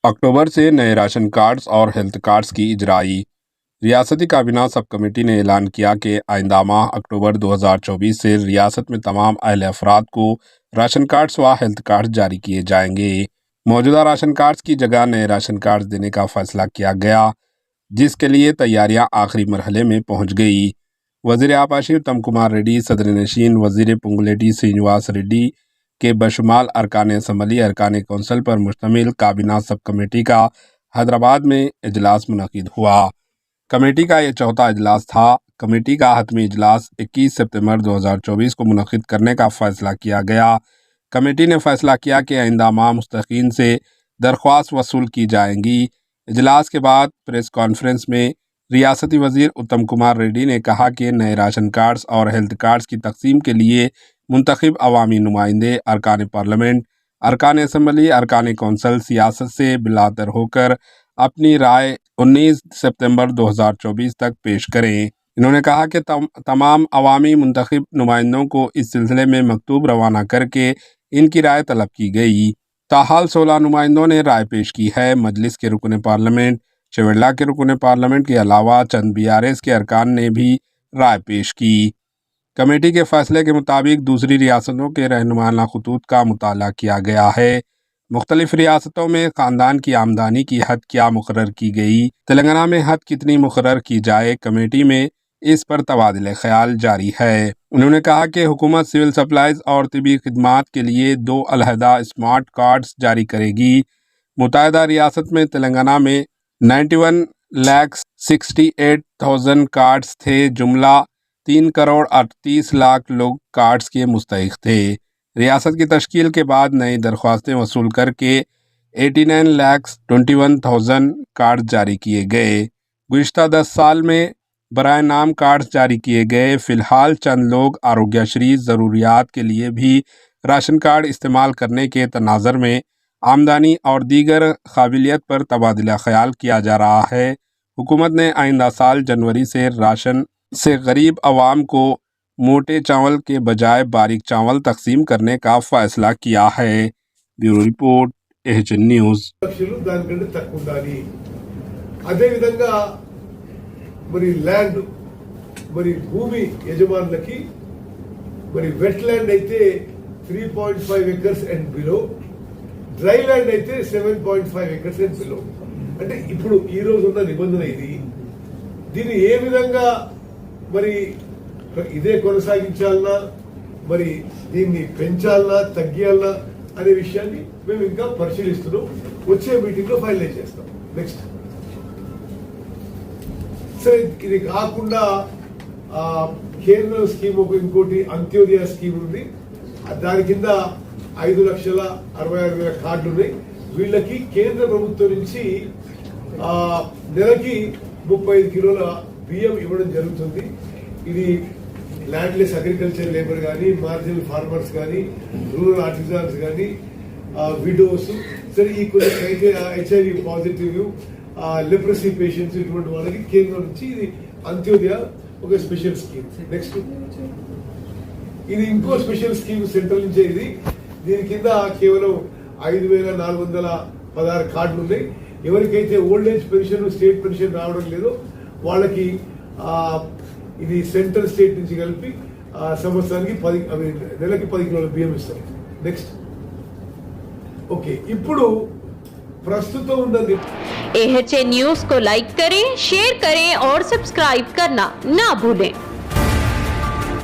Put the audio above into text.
अक्टूबर से नए ration cards और हेल्थ कार्ड्स की इजराई। रियासती काबीना सब कमेटी ने ऐलान किया कि आइंदा माह अक्टूबर 2024 से रियासत में तमाम अहले अफराद को राशन कार्ड्स व हेल्थ कार्ड्स जारी किए जाएंगे। मौजूदा राशन कार्ड्स की जगह नए राशन कार्ड्स देने का फैसला किया गया, जिसके लिए तैयारियां आखिरी मरहले में पहुंच गई। वज़ीर आबाशी उत्तम कुमार रेड्डी, सदर नशीन वज़ीर पुंगलेटी श्रीनिवास रेड्डी के बशुमाल अरकान असम्बली अरकान कौंसिल पर मुश्तमिल काबीना सब कमेटी का हैदराबाद में इजलास मुनक़िद हुआ। कमेटी का यह चौथा इजलास था। कमेटी का हतमी इजलास 21 सितंबर 2024 को मुनक़िद करने का फ़ैसला किया गया। कमेटी ने फ़ैसला किया कि आइंदा माह मुस्तक़ीन से दरख्वास्त वसूल की जाएंगी। इजलास के बाद प्रेस कॉन्फ्रेंस में रियासती वज़ीर उत्तम कुमार रेड्डी ने कहा कि नए राशन कार्ड्स और हेल्थ कार्ड्स की तकसीम के लिए मुंतखब अवामी नुमाइंदे अरकान पार्लियामेंट, अरकान असम्बली, अरकान कौंसिल सियासत से बिलातर होकर अपनी राय 19 सितंबर 2024 तक पेश करें। इन्होंने कहा कि तमाम अवामी मुंतखब नुमाइंदों को इस सिलसिले में मकतूब रवाना करके इनकी राय तलब की गई। ताहाल 16 नुमाइंदों ने राय पेश की है। मजलिस के रुकन पार्लियामेंट, शेवल्ला के रुकन पार्लियामेंट के अलावा चंद BRS के अरकान ने भी राय पेश की। कमेटी के फैसले के मुताबिक दूसरी रियासतों के रहनुमाना खतूत का मुताला किया गया है। मुख्तलिफ रियासतों में ख़ानदान की आमदनी की हद क्या मुकर्रर की गई, तेलंगाना में हद कितनी मुकर्रर की जाए, कमेटी में इस पर तबादले ख्याल जारी है। उन्होंने कहा कि हुकूमत सिविल सप्लाईज और तिबी खिदमात के लिए 2 अलहदा स्मार्ट कार्ड्स जारी करेगी। मुत्तहिदा रियासत में तेलंगाना में 91,68,000 कार्ड्स थे। जुमला 3,38,00,000 लोग कार्ड्स के मुस्तहिक थे। रियासत की तश्कील के बाद नई दरख्वास्तें वसूल करके 89,21,000 कार्ड जारी किए गए। गुज़िश्ता 10 साल में बराए नाम कार्ड्स जारी किए गए। फ़िलहाल चंद लोग आरोग्यश्री ज़रूरियात के लिए भी राशन कार्ड इस्तेमाल करने के तनाज़र में आमदनी और दीगर काबिलियत पर तबादला ख्याल किया जा रहा है। हुकूमत ने आइंदा साल जनवरी से राशन से गरीब आवाम को मोटे चावल के बजाय बारीक चावल तकसीम करने का फैसला किया है। Bureau report, AHN news. దానికంటే తక్కువ ఉండాలి. అదే విధంగా మరి ల్యాండ్ మరి భూమి యజమానులకి మరి వెట్ ల్యాండ్ అయితే 3.5 acres and below, dry land అయితే 7.5 acres అండ్ బిలో. అంటే ఇప్పుడు ఈ రోజు ఉన్న నిబంధన ఇది. దీన్ని ఏ విధంగా మరి ఇదే కొనసాగించాలన్నా, మరి దీన్ని పెంచాలన్నా తగ్గియాలన్నా అనే విషయాన్ని మేము ఇంకా పరిశీలిస్తున్నాం. వచ్చే మీటింగ్ లో ఫైనలైజ్ చేస్తాం. నెక్స్ట్ సరే, ఇది కాకుండా కేంద్ర స్కీమ్ ఇంకోటి అంత్యోదయ స్కీమ్ ఉంది. దాని కింద 5,66,000 కార్డులు ఉన్నాయి. వీళ్ళకి కేంద్ర ప్రభుత్వం నుంచి నెలకి 35 కిలోల బియ్యం ఇవ్వడం జరుగుతుంది. ఇది ల్యాండ్లెస్ అగ్రికల్చర్ లేబర్ కానీ, మార్జినల్ ఫార్మర్స్ కానీ, రూరల్ ఆర్టిజాన్స్ కానీ, విడోస్, సరే ఈ కొన్ని HIV పాజిటివ్, లెప్రసీ పేషెంట్స్, ఇటువంటి వాళ్ళకి కేంద్రం నుంచి ఇది అంత్యోదయ ఒక స్పెషల్ స్కీమ్. నెక్స్ట్ ఇది ఇంకో స్పెషల్ స్కీమ్ సెంట్రల్ నుంచే. ఇది దీని కింద కేవలం 5,416 కార్డులు ఉన్నాయి. ఎవరికైతే old age pension, state pension రావడం లేదో వాళ్ళకి ఇది సెంట్రల్ స్టేట్ నుంచి కలిపి సంవత్సరానికి నెలకి 10 కిలోల బియ్యం ఇస్తారు. నెక్స్ట్ ఓకే, ఇప్పుడు ప్రస్తుతం ఉన్న AHN न्यूज़ को लाइक करें, शेयर करें और सब्सक्राइब करना ना भूलें।